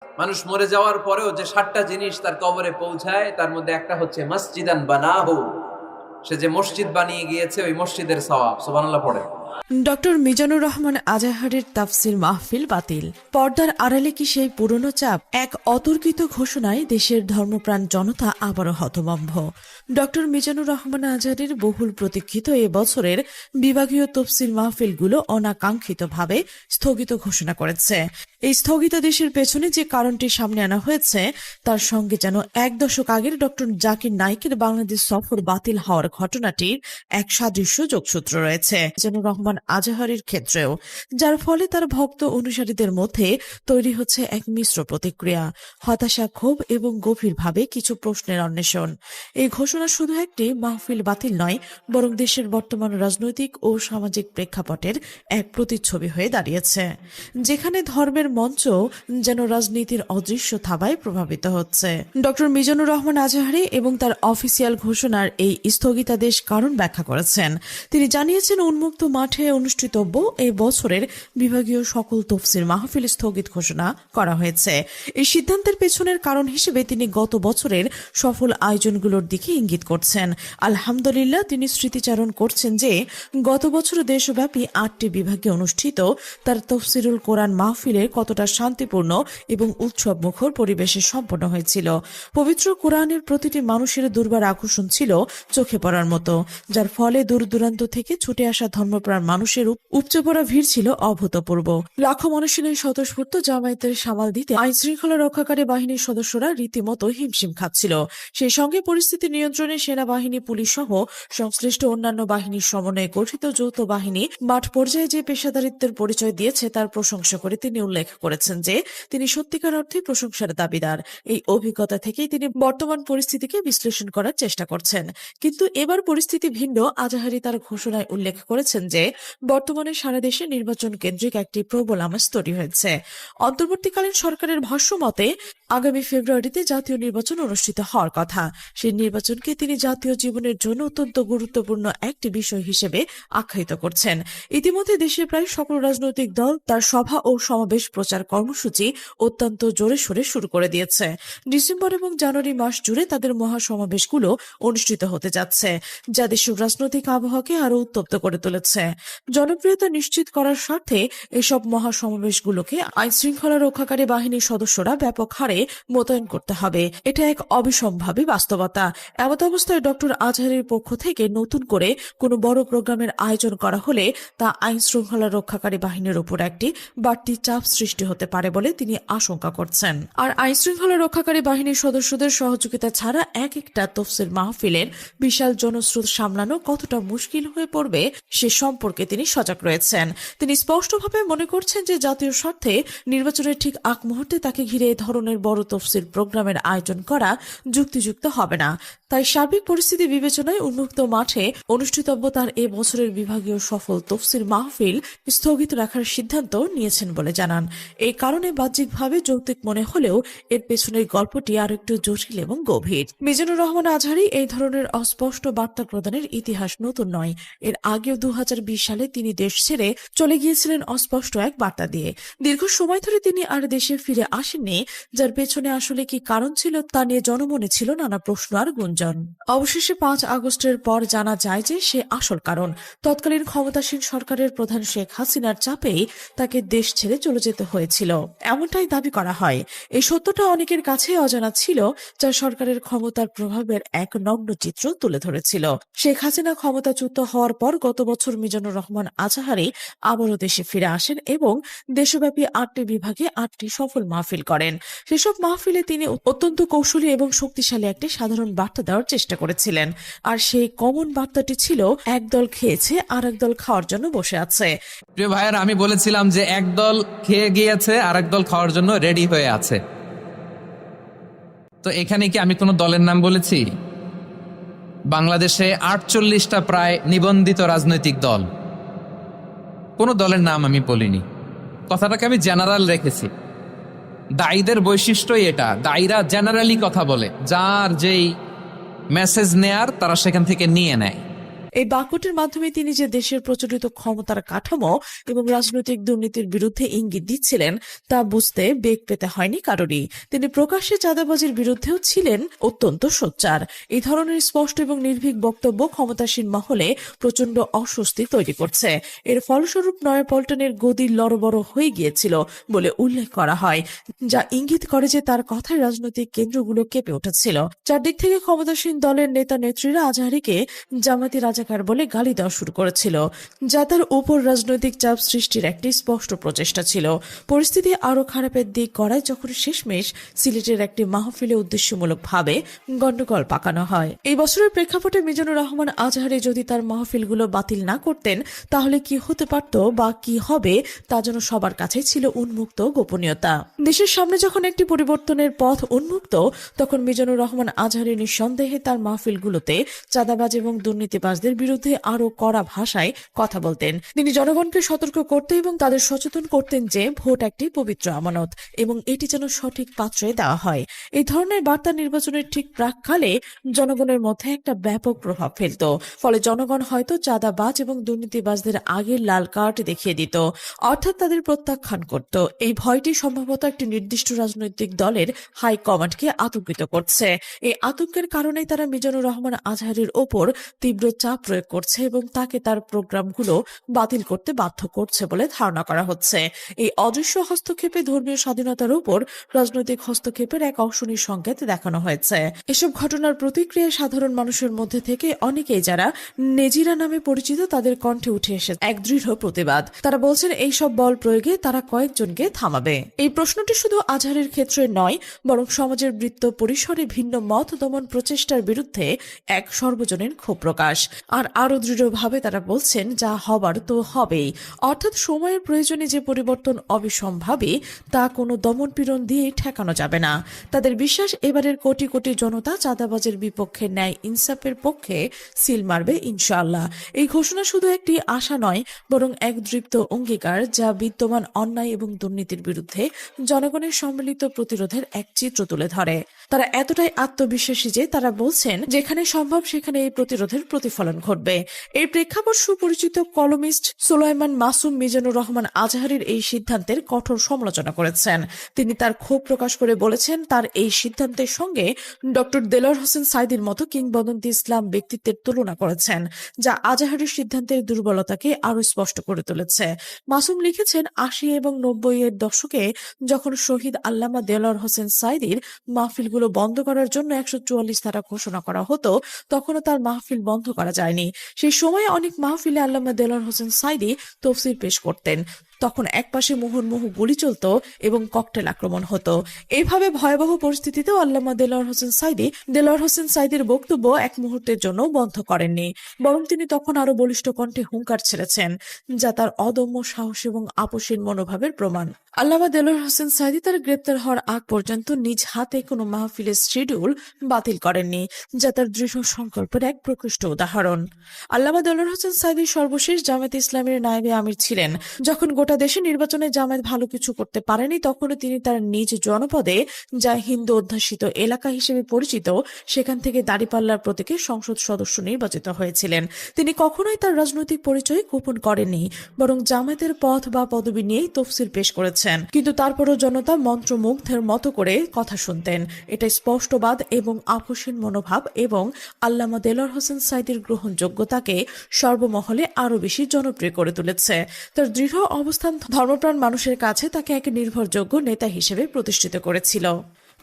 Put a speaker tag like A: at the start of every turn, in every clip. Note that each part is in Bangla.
A: মানুষ মরে যাওয়ার পরেও যে 7টা জিনিস তার কবরে পৌঁছায় তার মধ্যে একটা হচ্ছে মসজিদান বানাহু, সে যে মসজিদ বানিয়ে গিয়েছে ওই মসজিদের সওয়াব। সুবহানাল্লাহ পড়ে।
B: ডক্টর মিজানুর রহমান আজাহারের তাফসির মাহফিল বাতিল। পর্দার আড়ালে কি সেই পুরনো চাপ? এক অতর্কিত ঘোষণায় দেশের ধর্মপ্রাণ জনতা আবারও হতভম্ব। ডক্টর মিজানুর রহমান আজাহারের বহুল প্রতীক্ষিত এ বছরের বিভাগীয় তফসির মাহফিলগুলো অনাকাঙ্ক্ষিতভাবে স্থগিত ঘোষণা করেছে। এই স্থগিতাদেশের পেছনে যে কারণটি সামনে আনা হয়েছে তার সঙ্গে যেন এক দশক আগের ডক্টর জাকির নাইকের বাংলাদেশ সফর বাতিল হওয়ার ঘটনাটির এক সাদৃশ্য যোগসূত্র রয়েছে যেন রহমান আজাহারের ক্ষেত্রেও, যার ফলে তার ভক্ত অনুসারীদের মধ্যে তৈরি হচ্ছে এক মিশ্র প্রতিক্রিয়া, হতাশা, ক্ষোভ এবং গভীরভাবে কিছু প্রশ্নের অন্বেষণ। এই ঘোষণা শুধু একটি মাহফিল বাতিল নয়, বরং দেশের বর্তমান রাজনৈতিক ও সামাজিক প্রেক্ষাপটের এক প্রতিচ্ছবি হয়ে দাঁড়িয়েছে, যেখানে ধর্মের মঞ্চ যেন রাজনীতির অদৃশ্য থাবায় প্রভাবিত হচ্ছে। ডক্টর মিজানুর রহমান আজাহারি এবং তার অফিসিয়াল ঘোষণার এই স্থগিতাদেশ কারণ ব্যাখ্যা করেছেন। তিনি জানিয়েছেন, উন্মুক্ত মাঠে অনুষ্ঠিতব্য এই বছরের বিভাগীয় সকল তফসির মাহফিল স্থগিত ঘোষণা করা হয়েছে। এই সিদ্ধান্তের পেছনের কারণ হিসেবে তিনি গত বছরের সফল আয়োজনগুলোর দিকে ইঙ্গিত করছেন। আলহামদুলিল্লাহ, তিনি স্মৃতিচারণ করছেন যে গত বছর দেশব্যাপী 8টি বিভাগে অনুষ্ঠিত তার তফসিরুল কোরআন মাহফিলের কতটা শান্তিপূর্ণ এবং উৎসব মুখর পরিবেশে সম্পন্ন হয়েছিল। পবিত্র কোরআনের প্রতিটি মানুষের দুর্বার আকর্ষণ ছিল চোখে পড়ার মতো, যার ফলে দূর দূরান্ত থেকে ছুটে আসা ধর্মপ্রাণ মানুষের উপচে পড়া ভিড় ছিল অভূতপূর্ব। লাখো মানুষের এই স্বতঃস্ফূর্ত জামায়াতের সামাল দিতে আইন শৃঙ্খলা রক্ষাকারী বাহিনীর সদস্যরা রীতিমতো হিমশিম খাচ্ছিল। সেই সঙ্গে পরিস্থিতি নিয়ন্ত্রণে সেনাবাহিনী, পুলিশ সহ সংশ্লিষ্ট অন্যান্য বাহিনীর সমন্বয়ে গঠিত যৌথ বাহিনী মাঠ পর্যায়ে যে পেশাদারিত্বের পরিচয় দিয়েছে তার প্রশংসা করে তিনি উল্লেখ করেছেন যে তিনি সত্যিকার অর্থে প্রশংসার দাবিদার। এই অভিজ্ঞতা থেকেই তিনি বর্তমান পরিস্থিতিকে বিশ্লেষণ করার চেষ্টা করছেন। কিন্তু এবার পরিস্থিতি ভিন্ন। আজাহারি তার ঘোষণায় উল্লেখ করেছেন যে বর্তমানে সারা দেশে নির্বাচন কেন্দ্রিক একটি প্রবল আমেজ তৈরি হয়েছে। অন্তর্বর্তীকালীন সরকারের ভাষ্য মতে আগামী ফেব্রুয়ারিতে জাতীয় নির্বাচন অনুষ্ঠিত হওয়ার কথা। সেই নির্বাচনকে তিনি জাতীয় জীবনের জন্য অত্যন্ত গুরুত্বপূর্ণ একটি বিষয় হিসেবে আখ্যায়িত করছেন। ইতিমধ্যে দেশের প্রায় সকল রাজনৈতিক দল তার সভা ও সমাবেশ প্রচার কর্মসূচি অত্যন্ত জোরে সোরে শুরু করে দিয়েছে। ডিসেম্বর এবং জানুয়ারি মাস জুড়ে তাদের মহাসমাবেশগুলো অনুষ্ঠিত হতে যাচ্ছে, যা দেশের রাজনৈতিক আবহাওয়াকে আরো উত্তপ্ত করে তুলেছে। জনপ্রিয়তা নিশ্চিত করার স্বার্থে এসব মহাসমাবেশগুলোকে আইন শৃঙ্খলা রক্ষাকারী বাহিনীর সদস্যরা ব্যাপক হারে মোতায়েন করতে হবে। এটা এক অবিসম্ভাবী বাস্তবতা। এমত অবস্থায় ডক্টর আজহারের পক্ষ থেকে নতুন করে কোনো বড় প্রোগ্রামের আয়োজন করা হলে তা আইন শৃঙ্খলা রক্ষাকারী বাহিনীর উপর একটি বাড়তি চাপ সৃষ্টি হতে পারে বলে তিনি আশঙ্কা করছেন। আর আইন শৃঙ্খলা রক্ষাকারী বাহিনীর সদস্যদের সহযোগিতা ছাড়া এক একটা তফসির মাহফিলের বিশাল জনস্রোত সামলানো কতটা মুশকিল হয়ে পড়বে সে সম্পর্কে তিনি সজাগ রয়েছেন। তিনি স্পষ্টভাবে মনে করছেন যে জাতীয় স্বার্থে নির্বাচনের ঠিক আগ মুহূর্তে তাকে ঘিরে এই ধরনের বড় তফসিল প্রোগ্রামের আয়োজন করা যুক্তিযুক্ত হবে না। তাই সার্বিক পরিস্থিতি বিবেচনায় উন্মুক্ত মাঠে অনুষ্ঠিতব্য তার এ বছরের বিভাগীয় সফল তফসির মাহফিল স্থগিত রাখার সিদ্ধান্ত নিয়েছেন বলে জানান। এই কারণে বাহ্যিকভাবে যৌক্তিক মনে হলেও এর পেছনের গল্পটি আর একটু জটিল এবং গভীর। মিজানুর রহমান আজহারি এই ধরনের অস্পষ্ট বার্তা প্রদানের ইতিহাস নতুন নয়। এর আগেও 2020 সালে তিনি দেশ ছেড়ে চলে গিয়েছিলেন অস্পষ্ট এক বার্তা দিয়ে। দীর্ঘ সময় ধরে তিনি আর দেশে ফিরে আসেননি, যার পেছনে আসলে কি কারণ ছিল তা নিয়ে জনমনে ছিল নানা প্রশ্ন আর গুঞ্জন। অবশেষে 5 আগস্টের পর জানা যায় যে সে আসল কারণ। তৎকালীন ক্ষমতাসীন সরকারের প্রধান শেখ হাসিনার চাপেই তাকে দেশ ছেড়ে চলে যেতে হয়েছিল, এমনটাই দাবি করা হয়। এই সত্যটা অনেকের কাছে অজানা ছিল, যা সরকারের ক্ষমতার প্রভাবের এক নগ্ন চিত্র তুলে ধরেছিল। শেখ হাসিনা ক্ষমতাচ্যুত হওয়ার পর গত বছর মিজানুর রহমান আজাহারি আবারও দেশে ফিরে আসেন এবং দেশব্যাপী 8টি বিভাগে 8টি সফল মাহফিল করেন। সেসব মাহফিলে তিনি অত্যন্ত কৌশলী এবং শক্তিশালী একটি সাধারণ বার্তা দেওয়ার চেষ্টা করেছিলেন। আর সেই কমন বার্তাটি ছিল, এক দল খেয়েছে আর এক দল খাওয়ার জন্য বসে আছে।
A: প্রিয় ভাইয়ের, আমি বলেছিলাম যে এক দল খেয়ে গিয়েছে আর এক দল খাওয়ার জন্য রেডি হয়ে আছে। তো এখানে কি আমি কোনো দলের নাম বলেছি? বাংলাদেশে 48টা প্রায় নিবন্ধিত রাজনৈতিক দল, কোনো দলের নাম আমি বলিনি। কথাটাকে আমি জেনারেল রেখেছি। দায়ীদের বৈশিষ্ট্যই এটা, দায়ীরা জেনারেলি কথা বলে, যার যেই মেসেজ নেয়ার তারা সেখান থেকে নিয়ে নেয়।
B: এই বাক্যটির মাধ্যমে তিনি যে দেশের প্রচলিত ক্ষমতার কাঠামো এবং রাজনৈতিক দুর্নীতির বিরুদ্ধে ইঙ্গিত দিচ্ছিলেন তা বুঝতে বেগ পেতে হয়নি কারোরই। তিনি প্রকাশ্যে চাঁদাবাজির বিরুদ্ধেও ছিলেন অত্যন্ত সোচ্চার। এই ধরনের স্পষ্ট এবং নির্ভীক বক্তব্য ক্ষমতাসীন মহলে প্রচন্ড অস্বস্তি তৈরি করছে। এর ফলস্বরূপ নয়াপল্টনের গদি লড়বড় হয়ে গিয়েছিল বলে উল্লেখ করা হয়, যা ইঙ্গিত করে যে তার কথায় রাজনৈতিক কেন্দ্রগুলো কেঁপে উঠেছিল। চারদিক থেকে ক্ষমতাসীন দলের নেতা নেত্রীরা আজহারীকে জামাতি রাজাকার বলে গালি দেওয়া শুরু করেছিল, যা তার উপর রাজনৈতিক চাপ সৃষ্টির একটি স্পষ্ট প্রচেষ্টা ছিল। পরিস্থিতি আরো খারাপের দিক করায় যখন শেষমেশ সিলেটের একটি মাহফিলে উদ্দেশ্যমূলকভাবে গন্ডগোল পাকানো হয়। এই বছরের প্রেক্ষাপটে মিজানুর রহমান আজহারী যদি তার মাহফিলগুলো বাতিল না করতেন তাহলে কি হতে পারত বা কি হবে তা যেন সবার কাছে ছিল উন্মুক্ত গোপনীয়তা। দেশের সামনে যখন একটি পরিবর্তনের পথ উন্মুক্ত, তখন মিজানুর রহমান আজহারী নিঃসন্দেহে তার মাহফিলগুলোতে চাঁদাবাজ এবং দুর্নীতিবাজদের বিরুদ্ধে আরো কড়া ভাষায় কথা বলতেন। তিনি জনগণকে সতর্ক করতেন এবং তাদের সচেতন করতেন যে ভোট একটি পবিত্র আমানত এবং এটি যেন সঠিক পাত্রে দেওয়া হয়। এই ধরনের বার্তা নির্বাচনের ঠিক প্রাককালে জনগণের মধ্যে একটা ব্যাপক প্রভাব ফেলত। ফলে জনগণ হয়তো চাঁদাবাজ এবং দুর্নীতিবাজদের আগের লাল কার্ড দেখিয়ে দিত, অর্থাৎ তাদের প্রত্যাখ্যান করত। এই ভয়টি সম্ভবত একটি নির্দিষ্ট রাজনৈতিক দলের হাই কমান্ডকে আতঙ্কিত করছে। এই আতঙ্কের কারণেই তারা মিজানুর রহমান আজহারীর ওপর তীব্র চাপ প্রয়োগ করছে এবং তাকে তার প্রোগ্রামগুলো বাতিল করতে বাধ্য করছে বলে ধারণা করা হচ্ছে। এই অদৃশ্য হস্তক্ষেপে ধর্মীয় স্বাধীনতার উপর রাজনৈতিক হস্তক্ষেপের এক অশনির সংকেত দেখানো হয়েছে। এসব ঘটনার প্রতিক্রিয়ায় সাধারণ মানুষের মধ্যে থেকে অনেকেই যারা নেজিরা নামে পরিচিত তাদের কণ্ঠে উঠে এসেছে এক দৃঢ় প্রতিবাদ। তারা বলছেন এই সব বল প্রয়োগে তারা কয়েকজনকে থামাবে। এই প্রশ্নটি শুধু আজহারের ক্ষেত্রে নয়, বরং সমাজের বৃত্ত পরিসরে ভিন্ন মত দমন প্রচেষ্টার বিরুদ্ধে এক সর্বজনীন ক্ষোভ প্রকাশ। আর আরো দৃঢ়ভাবে তারা বলছেন যা হবার তো হবেই, অর্থাৎ সময়ের প্রয়োজনে যে পরিবর্তন অবিসম্ভাবী তা কোনো দমনপীড়ন দিয়ে ঠেকানো যাবে না। তাদের বিশ্বাস এবারের কোটি কোটি জনতা চাঁদাবাজের বিপক্ষে ন্যায় ইনসাফের পক্ষে সিল মারবে ইনশাআল্লাহ। এই ঘোষণা শুধু একটি আশা নয়, বরং এক দৃপ্ত অঙ্গীকার যা বিদ্যমান অন্যায় এবং দুর্নীতির বিরুদ্ধে জনগণের সম্মিলিত প্রতিরোধের এক চিত্র তুলে ধরে। তারা এতটাই আত্মবিশ্বাসী যে তারা বলছেন যেখানে সম্ভব সেখানে এই প্রতিরোধের প্রতিফলন ঘটবে। এই প্রেক্ষাপট সুপরিচিত কলমিস্ট সুলাইমান মাসুম মিজানুর রহমান আজহারীর এই সিদ্ধান্তের কঠোর সমালোচনা করেছেন। তিনি তার ক্ষোভ প্রকাশ করে বলেছেন তার এই সিদ্ধান্তের সঙ্গে ডক্টর দেলোয়ার হোসেন সাঈদীর মতো কিংবদন্তি ইসলাম ব্যক্তিত্বের তুলনা করেছেন, যা আজহারীর সিদ্ধান্তের দুর্বলতাকে আরো স্পষ্ট করে তুলেছে। মাসুম লিখেছেন ৮০ এবং ৯০-এর দশকে যখন শহীদ আল্লামা দেলোয়ার হোসেন সাঈদীর মাহফিলগুলো বন্ধ করার জন্য ১৪৪ ধারা ঘোষণা করা হতো, তখনও তার মাহফিল বন্ধ করা যায়নি। সেই সময়ে অনেক মাহফিলে আল্লামা দেলোয়ার হোসেন সাঈদী তফসির পেশ করতেন। তখন একপাশে মুহুর্মুহু গুলি চলত এবং ককটেল আক্রমণ হতো। এইভাবে ভয়াবহ পরিস্থিতিতেও আল্লামা দেলোয়ার হোসেন সাঈদীর বক্তব্য এক মুহূর্তের জন্য বন্ধ করেননি, বরং তিনি তখন আরো বলিষ্ঠ কণ্ঠে হুঙ্কার ছেড়েছেন, যা তার অদম্য সাহস এবং আপসীন মনোভাবের প্রমাণ। আল্লামা দেলোয়ার হোসেন সাঈদী তার গ্রেপ্তার হওয়ার আগ পর্যন্ত নিজ হাতে কোনো মাহফিলের শিডিউল বাতিল করেননি, যা তার দৃঢ় সংকল্পের এক প্রকৃষ্ট উদাহরণ। আল্লামা দেলোয়ার হোসেন সাঈদী সর্বশেষ জামায়াতে ইসলামীর নায়েবে আমির ছিলেন। যখন গোটা দেশে নির্বাচনে জামায়াত ভালো কিছু করতে পারেনি, তখনও তিনি তার নিজ জনপদে, যা হিন্দু অধ্যুষিত এলাকা হিসেবে পরিচিত, সেখান থেকে দাঁড়িপাল্লার প্রতীকে সংসদ সদস্য নির্বাচিত হয়েছিলেন। তিনি কখনোই তার রাজনৈতিক পরিচয় গোপন করেননি, বরং জামায়াতের পদ বা পদবি নিয়েই তফসিল পেশ করেছেন। কিন্তু তারপরও জনতা মন্ত্রমুগ্ধের মতো করে কথা শুনতেন। এটা স্পষ্টবাদ এবং আপসীন মনোভাব এবং আল্লামা দেলোয়ার হোসেন সাঈদীর গ্রহণযোগ্যতাকে সর্বমহলে আরো বেশি জনপ্রিয় করে তুলেছে। তার দৃঢ় অবস্থান ধর্মপ্রাণ মানুষের কাছে তাকে এক নির্ভরযোগ্য নেতা হিসেবে প্রতিষ্ঠিত করেছিল।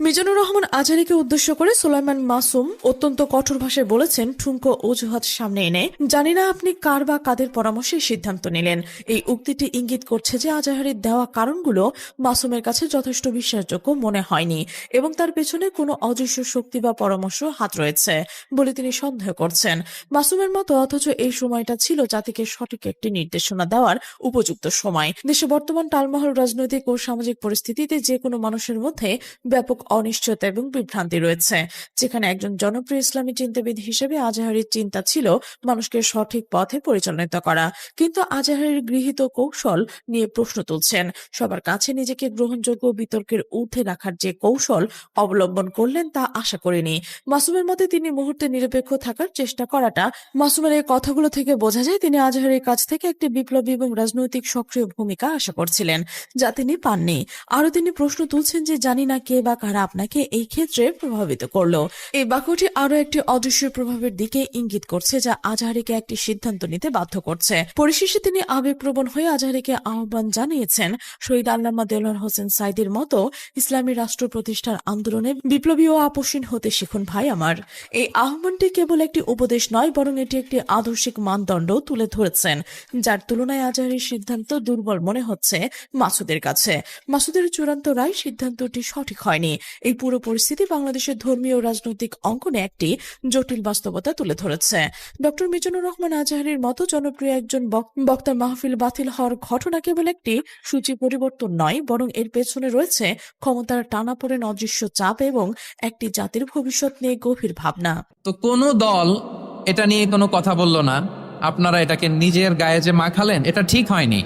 B: মিজানুর রহমান আজহারীকে উদ্দেশ্য করে সুলাইমান মাসুম অত্যন্ত কঠোর ভাষায় বলেছেন, ঠুনকো অজুহাত সামনে এনে জানি না আপনি কার বা কাদের পরামর্শে সিদ্ধান্ত নিলেন। এই উক্তিটি ইঙ্গিত করছে যে আজহারীর দেওয়া কারণগুলো মাসুমের কাছে যথেষ্ট বিশ্বাসযোগ্য মনে হয়নি এবং তার পেছনে কোনো অদৃশ্য শক্তি বা পরামর্শ হাত রয়েছে বলে তিনি সন্দেহ করছেন। মাসুমের মতো অথচ এই সময়টা ছিল জাতিকে সঠিক একটি নির্দেশনা দেওয়ার উপযুক্ত সময়। দেশে বর্তমান টালমহল রাজনৈতিক ও সামাজিক পরিস্থিতিতে যে কোনো মানুষের মধ্যে ব্যাপক অনিশ্চয়তা এবং বিভ্রান্তি রয়েছে। যেখানে একজন জনপ্রিয় ইসলামী চিন্তাবিদ হিসেবে আজহারীর চিন্তা ছিল মানুষকে সঠিক পথে পরিচালিত করা, কিন্তু আজহারীর গৃহীত কৌশল নিয়ে প্রশ্ন তুলছেন। সবার কাছে নিজেকে গ্রহণযোগ্য বিতর্কের ঊর্ধ্বে রাখার যে কৌশল অবলম্বন করলেন তা আশা করিনি। মাসুমের মতে তিনি মুহূর্তে নিরপেক্ষ থাকার চেষ্টা করাটা, মাসুমের এই কথাগুলো থেকে বোঝা যায় তিনি আজহারীর কাছ থেকে একটি বিপ্লবী এবং রাজনৈতিক সক্রিয় ভূমিকা আশা করছিলেন, যা তিনি পাননি। আরো তিনি প্রশ্ন তুলছেন যে জানি না কে বা কারা আপনাকে এই ক্ষেত্রে প্রভাবিত করলো। এই বাক্যটি আরো একটি অদৃশ্য প্রভাবের দিকে ইঙ্গিত করছে, যা আজহারীকে একটি সিদ্ধান্ত নিতে বাধ্য করছে। পরিশেষে তিনি আবেগপ্রবণ হয়ে আজহারীকে আহ্বান জানিয়েছেন, শহীদ আল্লামা দেলোয়ার হোসেন সাঈদীর মতো ইসলামী রাষ্ট্র প্রতিষ্ঠার আন্দোলনে বিপ্লবী ও আপোষহীন হতে শিখুন ভাই আমার। এই আহ্বানটি কেবল একটি উপদেশ নয়, বরং এটি একটি আদর্শিক মানদণ্ড তুলে ধরেছেন, যার তুলনায় আজহারীর সিদ্ধান্ত দুর্বল মনে হচ্ছে মাসুদের কাছে। মাসুদের চূড়ান্ত রায় সিদ্ধান্তটি সঠিক হয়নি। এই পুরো পরিস্থিতি বাংলাদেশের ধর্মীয় ও রাজনৈতিক অঙ্গনে একটি জটিল বাস্তবতা তুলে ধরেছে। ডক্টর মিজানুর রহমান আজহারীর মতো জনপ্রিয় একজন বক্তার মাহফিল বাতিল হওয়ার ঘটনা কেবল একটি সূচি পরিবর্তন নয়, বরং এর পেছনে রয়েছে ক্ষমতার টানাপোড়েন, অদৃশ্য চাপ এবং একটি জাতির ভবিষ্যৎ নিয়ে গভীর ভাবনা।
A: তো কোনো দল এটা নিয়ে কোনো কথা বলল না, আপনারা এটাকে নিজের গায়ে যে মাখালেন, এটা ঠিক হয়নি।